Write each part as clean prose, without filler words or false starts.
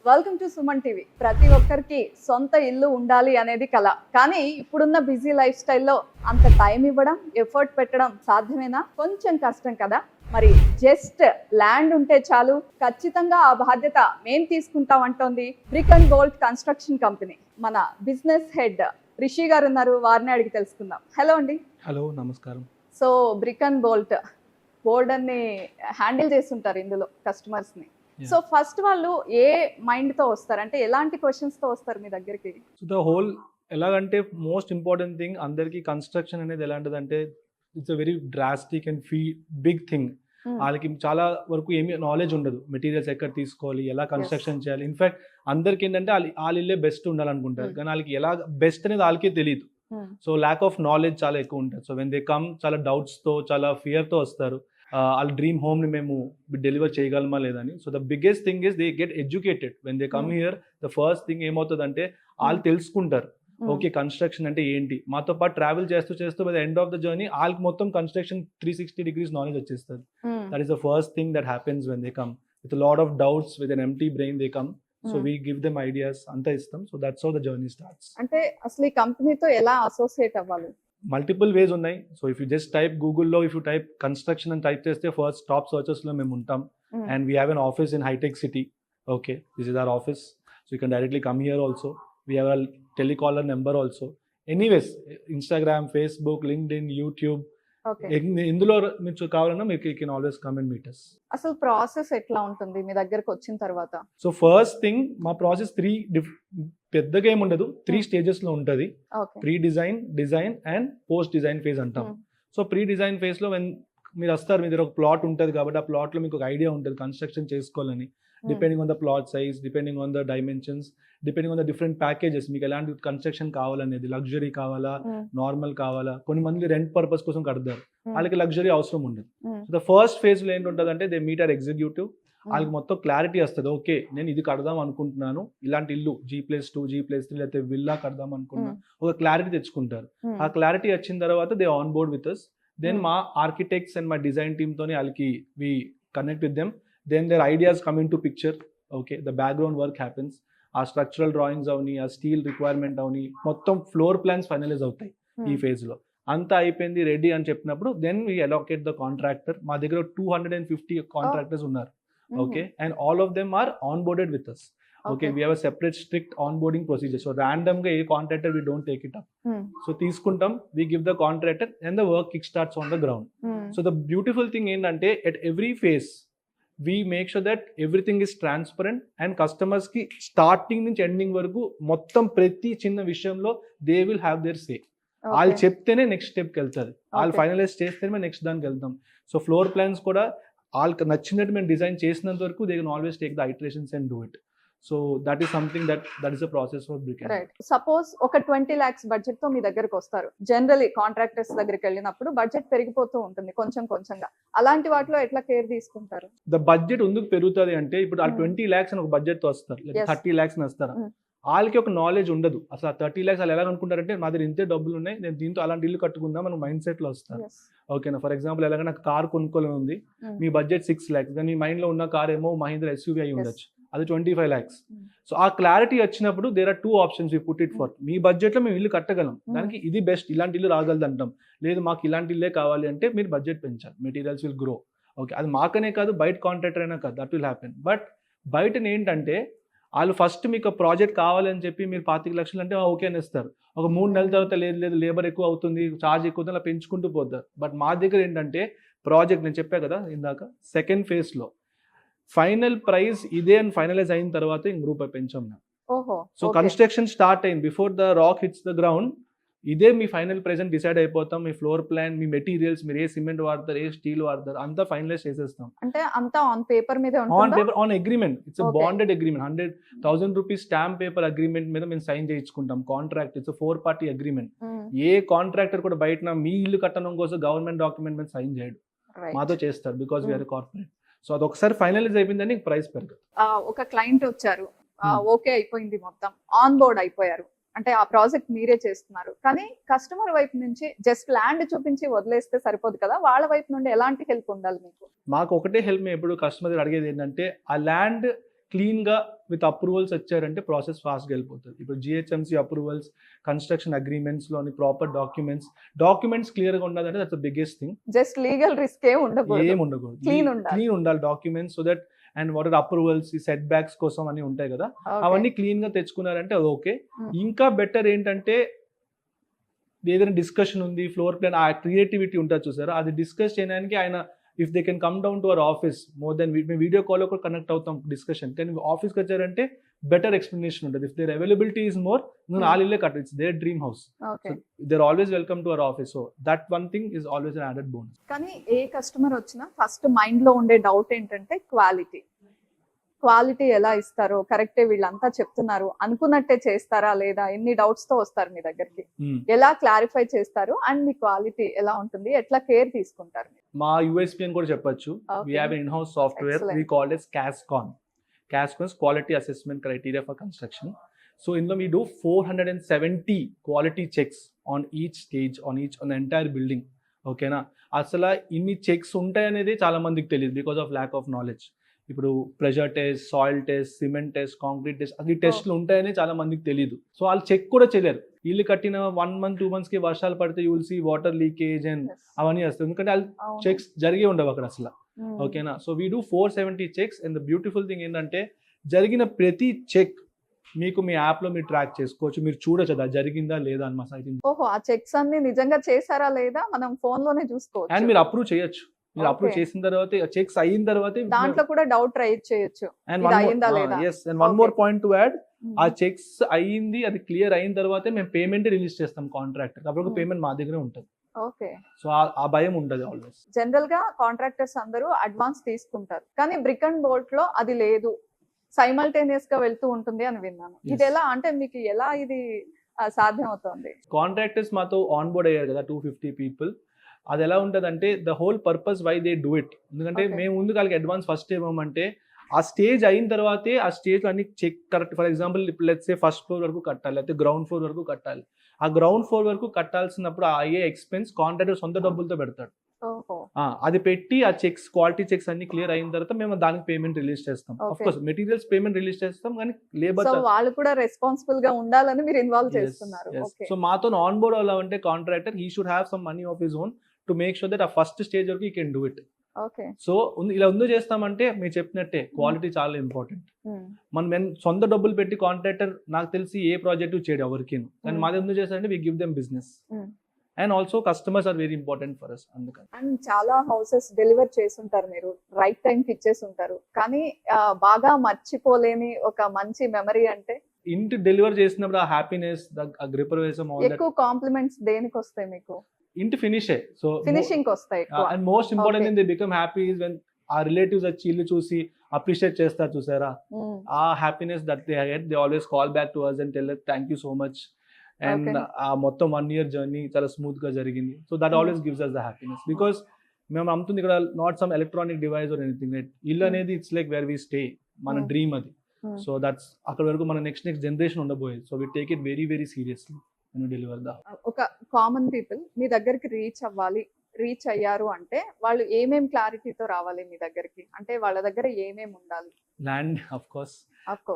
Welcome to Suman TV. ప్రతి ఒక్కరికి సొంత ఇల్లు ఉండాలి అనేది కల. కానీ ఇప్పుడున్న బిజీ లైఫ్ స్టైల్లో అంత టైం ఇవ్వడం, ఎఫర్ట్ పెట్టడం సాధ్యమేనా? కొంచెం కష్టం కదా. మరి జస్ట్ ల్యాండ్ ఉంటే చాలు, ఖచ్చితంగా ఆ బాధ్యత మేం తీసుకుంటాం అంటోంది Brick and Bolt construction company. మన బిజినెస్ హెడ్ రిషి గారు ఉన్నారు, వారిని అడిగి తెలుసుకుందాం. హలో అండి. హలో, నమస్కారం. So Brick and Bolt board అన్ని హ్యాండిల్ చేస్తుంటారు ఇందులో కస్టమర్స్ ని. సో ఫస్ట్ వాళ్ళు ఏ మైండ్ తో వస్తారు, అంటే ఎలాంటి క్వశ్చన్స్ తో వస్తారు మీ దగ్గరికి? సో ద హోల్ ఎలాగంటే మోస్ట్ ఇంపార్టెంట్ థింగ్ అందరికి కన్స్ట్రక్షన్ అనేది ఎలాంటిదంటే it's a very drastic and big thing. వాళ్ళకి చాలా వరకు ఏమీ నాలెడ్జ్ ఉండదు, మెటీరియల్స్ ఎక్కడ తీసుకోవాలి, ఎలా కన్స్ట్రక్షన్ చేయాలి. ఇన్ఫాక్ట్ అందరికి ఏంటంటే వాళ్ళ ఇల్లే బెస్ట్ ఉండాలనుకుంటారు, కానీ వాళ్ళకి ఎలా బెస్ట్ అనేది వాళ్ళకే తెలియదు. సో ల్యాక్ ఆఫ్ నాలెడ్జ్ చాలా ఎక్కువ ఉంటుంది. సో వెన్ దే కమ్ చాలా డౌట్స్తో, చాలా ఫియర్తో వస్తారు. వాళ్ళ డ్రీమ్ హోమ్ని మేము డెలివర్ చేయగలమా లేదని. So the biggest thing is they get educated. When they come here the first thing ఏమవుతుందంటే వాళ్ళు తెలుసుకుంటారు ఓకే కన్స్ట్రక్షన్ అంటే ఏంటి. మాతో పాటు ట్రావెల్ చేస్తూ చేస్తూ by the end of the journey వాళ్ళకి మొత్తం కన్స్ట్రక్షన్ 360 degrees నాలెడ్జ్ వచ్చేస్తుంది. That is the first thing that happens when they come with lot of doubts, with an empty brain they come. So we give them ideas, అంతా ఇస్తాం. So that's how the journey starts. అంటే అసలు ఈ కంపెనీతో ఎలా associate అవ్వాలి? Multiple ways ఉన్నాయి. So if you just type గూగుల్లో, ఇఫ్ యూ టైప్ కన్స్ట్రక్షన్ అని టైప్ చేస్తే ఫస్ట్ టాప్ సర్చెస్లో మేము ఉంటాం. And we have an office in హైటెక్ City. Okay, this is our office. So you can directly come here also. We have a telecaller number also. Anyways, Instagram, Facebook, LinkedIn, YouTube, ఇందులో మీరు కావాలన్నా మీరు can always come and meet us. అసలు process ఎట్లా ఉంటుంది మీ దగ్గరకు వచ్చిన తర్వాత? సో ఫస్ట్ థింగ్, మా ప్రాసెస్ పెద్దగా ఏమి ఉండదు, 3 స్టేజెస్ లో ఉంటుంది. Pre design, design and post design phase అంటాం. సో ప్రీ డిజైన్ ఫేజ్ లో మీరు వస్తారు, మీ దగ్గర ఒక ప్లాట్ ఉంటుంది కాబట్టి ఆ ప్లాట్ లో మీకు ఒక ఐడియా ఉంటుంది కన్స్ట్రక్షన్ చేసుకోవాలని. Depending on the plot size, depending on the dimensions, depending on the different packages, మీకు ఎలాంటి కన్స్ట్రక్షన్ కావాలనేది, లగ్జరీ కావాలా, నార్మల్ కావాలా. కొన్ని మంది రెంట్ పర్పస్ కోసం కడతారు, వాళ్ళకి లగ్జరీ అవసరం ఉండదు. సో ద ఫస్ట్ ఫేజ్ లో ఏంటుంటుంది అంటే దే మీట్ ఆర్ ఎగ్జిక్యూటివ్. వాళ్ళకి మొత్తం క్లారిటీ వస్తుంది. ఓకే, నేను ఇది కడదాం అనుకుంటున్నాను, ఇలాంటి ఇల్లు G+2, G+3 లేకపోతే విల్లా కడదాం అనుకుంటున్నాను, ఒక క్లారిటీ తెచ్చుకుంటారు. ఆ క్లారిటీ వచ్చిన తర్వాత they on board with us. Then మా ఆర్కిటెక్ట్స్ అండ్ మా డిజైన్ టీమ్ తోని వాళ్ళకి we connect with them. Then their ideas come in to picture. Okay, the background work happens. ఆ స్ట్రక్చరల్ డ్రాయింగ్స్ అవని, ఆ స్టీల్ రిక్వైర్మెంట్ అవని, మొత్తం ఫ్లోర్ ప్లాన్స్ ఫైనలైజ్ అవుతాయి ఈ ఫేజ్ లో. అంతా అయిపోయింది, రెడీ అని చెప్పినప్పుడు then we allocate the contractor. మా దగ్గర 250 కాంట్రాక్టర్స్ ఉన్నారు. Okay, and all of them are onboarded with us. Okay, we have a separate strict onboarding procedure. So random గా ఏ contractor we don't take it up. So తీసుకుంటాం, we give the contractor and the work kick starts on the ground. So the beautiful thing ఏంటంటే at every phase we make sure that everything is transparent and customers ki starting నుంచి ending వరకు మొత్తం ప్రతి చిన్న విషయంలో they will have their say. వాళ్ళు చెప్తేనే next స్టెప్కి వెళ్తుంది, వాళ్ళు ఫైనలైజ్ చేస్తేనే నెక్స్ట్ దానికి వెళ్తాం. సో ఫ్లోర్ ప్లాన్స్ కూడా వాళ్ళకి నచ్చినట్టు మేము డిజైన్ చేసినంత వరకు they can always take the iterations and do it. So that is something that is a process for brick. Right. Suppose ఒక 20 lakhs బడ్జెట్ తో మీ దగ్గరకు వస్తారు. జనరల్లీ కాంట్రాక్టర్స్ దగ్గరికి వెళ్ళినప్పుడు బడ్జెట్ పెరిగిపోతూ ఉంటుంది కొంచెం కొంచెంగా. అలాంటి వాటిలో ఎట్లా కేర్ తీసుకుంటారు? ద బడ్జెట్ ఎందుకు పెరుగుతుంది అంటే ఇప్పుడు ఆ 20 lakhs అని ఒక బడ్జెట్ తో వస్తారు, 30 lakhs అని వస్తారు. వాళ్ళకి ఒక నాలెడ్జ్ ఉండదు అసలు. ఆ 30 lakhs వాళ్ళు ఎలా అనుకుంటారంటే మా దగ్గర ఇంతే డబ్బులు ఉన్నాయి, నేను దీంతో అలాంటి ఇల్లు కట్టుకుందాం మన మైండ్ సెట్ లో వస్తారు. ఓకేనా, ఫర్ ఎగ్జాంపుల్ ఎలాగ నాకు కార్ కొనుక్కోవాలని ఉంది, మీ బడ్జెట్ 6 lakhs, కానీ మీ మైండ్ లో ఉన్న కార్ ఏమో మహీంద్రా SUV అయి ఉండొచ్చు, అది 25 lakhs. సో ఆ క్లారిటీ వచ్చినప్పుడు there are 2 options we put it for. మీ బడ్జెట్ లో మేము ఇల్లు కట్టగలం, దానికి ఇది బెస్ట్, ఇలాంటి ఇల్లు రాగలదు అంటాం. లేదు మాకు ఇలాంటి ఇల్లే కావాలి అంటే మీరు బడ్జెట్ పెంచాలి, మెటీరియల్స్ విల్ గ్రో. ఓకే, అది మాకనే కాదు, బయట కాంట్రాక్టర్ అయినా కాదు, దట్ విల్ హ్యాపెన్. బట్ బయట ఏంటంటే వాళ్ళు ఫస్ట్ మీకు ప్రాజెక్ట్ కావాలని చెప్పి మీరు 25 లక్షలు అంటే ఓకే అని ఇస్తారు. ఒక 3 నెలల తర్వాత లేదు లేబర్ ఎక్కువ అవుతుంది, ఛార్జ్ ఎక్కువ అవుతుంది, అలా పెంచుకుంటూ పోతారు. బట్ మా దగ్గర ఏంటంటే ప్రాజెక్ట్ నేను చెప్పా కదా ఇందాక, సెకండ్ ఫేజ్ లో ఫైనల్ ప్రైస్ ఇదే అని ఫైనలైజ్ అయిన తర్వాత ఇంక రూపాయి పెంచాం. సో కన్స్ట్రక్షన్ స్టార్ట్ అయింది, before the rock hits the ground, ఇదే మీ ఫైనల్ ప్రైస్ అని డిసైడ్ అయిపోతాం. మీ ఫ్లోర్ ప్లాన్, మీ మెటీరియల్స్, మీరు ఏ సిమెంట్ వాడతారు, ఏ స్టీల్ వాడతారు, అంతా ఫైనలైజ్ చేసేస్తాం. అంటే అంతా ఆన్ పేపర్ మీద, on paper, on agreement. It's bonded agreement. 100,000 rupees stamp paper agreement మీద మేము సైన్ చేయించుకుంటాం. Contract, it's 4-party agreement. ఏ కాంట్రాక్టర్ కూడా బయట మీ ఇల్లు కట్టడం కోసం గవర్నమెంట్ డాక్యుమెంట్ మీద సైన్ చేయడు, మాతో చేస్తారు, బికాస్ వీఆర్ కార్పొరేట్. సో అది ఒకసారి ఫైనలైజ్ అయిపోయిందని ప్రైస్ పెరగదు. ఒక క్లయింట్ వచ్చారు, ఓకే అయిపోయింది, మొత్తం ఆన్ బోర్డ్ అయిపోయారు, అంటే ఆ ప్రాజెక్ట్ మీరే చేస్తున్నారు, కానీ కస్టమర్ వైపు నుంచి జస్ట్ ల్యాండ్ చూపించి వదిలేస్తే సరిపోదు కదా, వాళ్ళ వైపు నుండి ఎలాంటి హెల్ప్ ఉండాలి మీకు? మాకు ఒకటే హెల్ప్, మేము ఎప్పుడు కస్టమర్ అడిగేది ఏంటంటే ఆ ల్యాండ్ క్లీన్ గా విత్ అప్రూవల్స్ వచ్చారంటే ప్రాసెస్ ఫాస్ట్ గా వెళ్ళిపోతుంది. ఇప్పుడు జిహెచ్ఎంసీ అప్రూవల్స్, కన్స్ట్రక్షన్ అగ్రిమెంట్స్ లోని ప్రాపర్ డాక్యుమెంట్స్ క్లియర్ గా ఉండాలంటే that's the biggest thing. Just legal risk ఏం ఉండకూడదు, క్లీన్ ఉండాలి documents, so that and what are approvals, ఈ సెట్ బ్యాక్స్ కోసం అని ఉంటాయి కదా, అవన్నీ క్లీన్ గా తెచ్చుకున్నారంటే అది ఓకే. ఇంకా బెటర్ ఏంటంటే ఏదైనా డిస్కషన్ ఉంది, ఫ్లోర్ ప్లాన్, ఆ క్రియేటివిటీ ఉంటుంది చూసారా, అది డిస్కస్ చేయడానికి ఆయన if they can come down to our office more then మేము వీడియో కాల్లో కూడా కనెక్ట్ అవుతాం డిస్కషన్, కానీ ఆఫీస్కి వచ్చారంటే బెటర్ ఎక్స్ప్లెనేషన్ ఉంటుంది. If their availability is more, నేను ఆ ఇల్లే cut, it's their dream house, their always welcome to our office. So that one thing is always an added bonus. కానీ ఏ కస్టమర్ వచ్చినా ఫస్ట్ మైండ్ లో ఉండే డౌట్ ఏంటంటే క్వాలిటీ ఎలా ఇస్తారో, కరెక్టే వీళ్ళంతా చెప్తున్నారు అనుకున్నట్టే చేస్తారా లేదా, ఎన్ని డౌట్స్ తో వస్తారు మీ దగ్గరికి, ఎలా క్లారిఫై చేస్తారు, అండ్ మీ క్వాలిటీ ఎలా ఉంటుంది, ఎట్లా కేర్ తీసుకుంటారు? మా యూఎస్పీ అని కూడా చెప్పొచ్చు. We have an in-house software, we called it CASCON. CASCON is Quality Assessment Criteria for Construction. So ఇందులో we do 470 quality checks on each stage, on the entire building. ఓకేనా, అసలు ఇన్ని చెక్స్ ఉంటాయి అనేది చాలా మందికి తెలియదు because of lack of knowledge. ఇప్పుడు pressure test, soil test, cement test, concrete test, అది టెస్ట్లు ఉంటాయని చాలా మందికి తెలియదు. సో వాళ్ళు చెక్ కూడా చేయలేరు. ఇల్లు కట్టిన 1 month 2 months కి వర్షాలు పడితే you will see water leakage and అవన్నీ వస్తాయి, ఎందుకంటే వాళ్ళు చెక్స్ జరిగే ఉండవు అక్కడ అసలు. ఓకేనా, so we do 470 checks. And the beautiful thing ఏంటంటే జరిగిన ప్రతి చెక్ మీకు మీ యాప్ లో మీరు ట్రాక్ చేసుకోవచ్చు, మీరు చూడొచ్చు అది జరిగిందా లేదా అని మా సైట్. ఓహో, ఆ చెక్స్ అన్ని నిజంగా చేశారా లేదా మనం ఫోన్ లోనే చూసుకోవచ్చు. అండ్ మీరు అప్రూవ్ చేయొచ్చు. మీరు అప్రూవ్ చేసిన తర్వాత చెక్స్ అయిన తర్వాత దాంట్లో కూడా డౌట్ రైజ్ చేయొచ్చు. And one more point to add, ఆ చెక్స్ అయ్యింది, అది క్లియర్ అయిన తర్వాతే మేము పేమెంట్ రిలీజ్ చేస్తాం కాంట్రాక్టర్. అప్పుడు పేమెంట్ మా దగ్గరే ఉంటుంది. ఓకే, సో ఆ భయం ఉంటుంది ఆల్వేస్. జనరల్ గా కాంట్రాక్టర్స్ అందరూ అడ్వాన్స్ తీసుకుంటారు, కానీ బ్రిక్ అండ్ బోల్ట్ లో అది లేదు, సైమల్టేనియస్ గా వెళ్తూ ఉంటుంది అని విన్నాను. ఇది ఎలా, అంటే మీకు ఎలా ఇది సాధ్యం అవుతుంది? కాంట్రాక్టర్స్ మాతో ఆన్ బోర్డ్ అయ్యారు కదా 250 పీపుల్. అది ఎలా ఉంటుంది అంటే the whole purpose why they do it, ఎందుకంటే మేము ముందు వాళ్ళకి అడ్వాన్స్ ఫస్ట్ ఏమంటే ఆ స్టేజ్ అయిన తర్వాతే ఆ స్టేజ్ అన్ని check correct. For example let's say first floor వరకు కట్టాలి, లేకపోతే గ్రౌండ్ ఫ్లోర్ వరకు కట్టాలి. ఆ గ్రౌండ్ ఫ్లోర్ వరకు కట్టాల్సినప్పుడు ఆ అయ్యే ఎక్స్పెన్స్ కాంట్రాక్టర్ సొంత డబ్బులతో పెడతాడు. అది పెట్టి ఆ చెక్స్, క్వాలిటీ చెక్స్ అన్ని క్లియర్ అయిన తర్వాత మేము దానికి పేమెంట్ రిలీజ్ చేస్తాం. Of course materials payment release చేస్తాం, కానీ లేబర్ వాళ్ళు కూడా రెస్పాన్సిబుల్ గా ఉండాలని మీరు ఇన్వాల్వ్ చేస్తున్నారు. సో మాతో ఆన్ బోర్డ్ అలా అంటే contractor he should have some money of his own to make sure that ఆ ఫస్ట్ స్టేజ్ వరకు you can do it. So ఇలా ఎందుకు చేస్తామంటే మీరు చెప్పినట్టే క్వాలిటీ చాలా ఇంపార్టెంట్. మనం సొంత డబ్బులు పెట్టి కాంట్రాక్టర్ నాకు తెలిసి ఏ ప్రాజెక్ట్ చేయడు ఎవరికి, కానీ మాది ఎందుకు చేస్తారంటే we give them business. And also customers are very important for us. అందుకని అండ్ చాలా హౌసెస్ డెలివర్ చేస్తుంటారు, మీరు రైట్ టైం కి ఇచ్చేసి ఉంటారు, కానీ బాగా మర్చిపోలేని ఒక మంచి మెమరీ అంటే ఇంటి డెలివర్ చేసినప్పుడు ఆ హ్యాపీనెస్, ఆ గృహప్రవేశం, ఎక్కువ కాంప్లిమెంట్స్ దేనికి వస్తాయి మీకు? ఇంటి ఫినిషే. సో ఫినిషింగ్ వస్తాయి. And most important thing they become happy is when ఆ రిలేటివ్స్ వచ్చి ఇల్లు చూసి అప్రిషియేట్ చేస్తారు చూసారా, ఆ happiness that they get, they always call back to us and tell us thank you so much. And ఆ మొత్తం 1 year జర్నీ చాలా స్మూత్ గా జరిగింది. So that always gives us the happiness, because మేము అమ్ముతుంది ఇక్కడ not some electronic device or anything. ఇల్లు అనేది it's like where we stay, మన డ్రీమ్ అది. సో దట్స్ అక్కడ వరకు మన నెక్స్ట్ జనరేషన్ ఉండబోయేది. So we take it very very seriously when we deliver the. ఒక కామన్ పీపుల్ మీ దగ్గరికి రీచ్ అయ్యారు అంటే వాళ్ళు ఏమేం క్లారిటీతో రావాలి మీ దగ్గరికి, అంటే వాళ్ళ దగ్గర ఏమేమి ఉండాలి? ల్యాండ్ ఆఫ్ కోర్స్,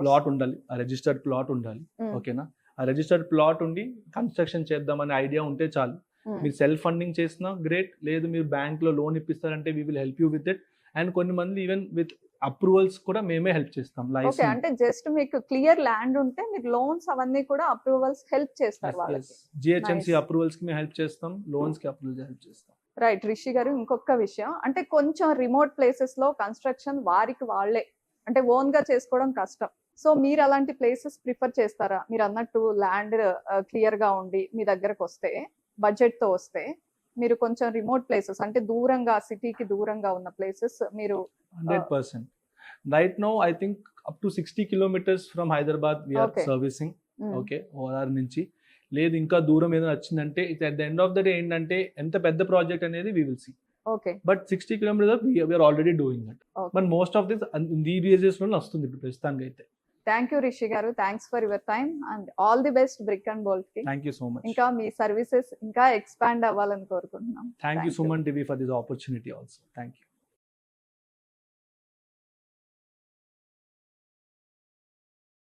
ప్లాట్ ఉండాలి, ఆ రిజిస్టర్డ్ ప్లాట్ ఉండాలి. ఓకేనా, ఆ రిజిస్టర్డ్ ప్లాట్ ఉండి కన్స్ట్రక్షన్ చేద్దామనే ఐడియా ఉంటే చాలు. మీరు సెల్ఫ్ ఫండింగ్ చేసినా గ్రేట్, లేదు మీరు బ్యాంక్ లో లోన్ ఇప్పిస్తారంటే we will help you with it. And కొన్ని మంది ఈవెన్ విత్ అప్రూవల్స్ కూడా మేమే హెల్ప్ చేస్తాం. ఓకే, అంటే జస్ట్ మీకు క్లియర్ ల్యాండ్ ఉంటే మీరు లోన్స్ అవన్నీ కూడా అప్రూవల్స్ హెల్ప్ చేస్తారు వాళ్ళకి. జిహెచ్ఎంసీ అప్రూవల్స్ కి మేము హెల్ప్ చేస్తాం, లోన్స్ కి అప్రూవల్స్ హెల్ప్ చేస్తాం. రైట్ రిషి గారు, ఇంకొక విషయం అంటే కొంచెం రిమోట్ ప్లేసెస్ లో కన్స్ట్రక్షన్ వారికి వాళ్ళే అంటే ఓన్ గా చేసుకోవడం కష్టం. సో మీరు అలాంటి ప్లేసెస్ ప్రిఫర్ చేస్తారా? మీరు అన్నట్టు ల్యాండ్ క్లియర్ గా ఉండి మీ దగ్గరకు వస్తే, బడ్జెట్ తో వస్తే, మీరు కొంచెం రిమోట్ ప్లేసెస్ అంటే దూరంగా, సిటీకి దూరంగా ఉన్న ప్లేసెస్ మీరు 100%. Right now I think up to 60 kilometers from Hyderabad we are servicing. Okay, ORR నుంచి. లేదు ఇంకా దూరం ఏదైనా వచ్చిందంటే it's at the end of the day ఏంటంటే ఎంత పెద్ద ప్రాజెక్ట్ అనేది we will see. Okay, but 60 kilometers we are already doing that. But most of this ఈ రీజన్స్ లో వస్తుంది ఇప్పుడు ప్రస్తుతానికి అయితే. Thank you Rishi garu, thanks for your time and all the best Brick and Bolt కి. Thank you so much. ఇంకా మీ services ఇంకా ఎక్స్పాండ్ అవ్వాలని కోరుకుంటున్నాం. Thank you so much Divi for this opportunity also. Thank you.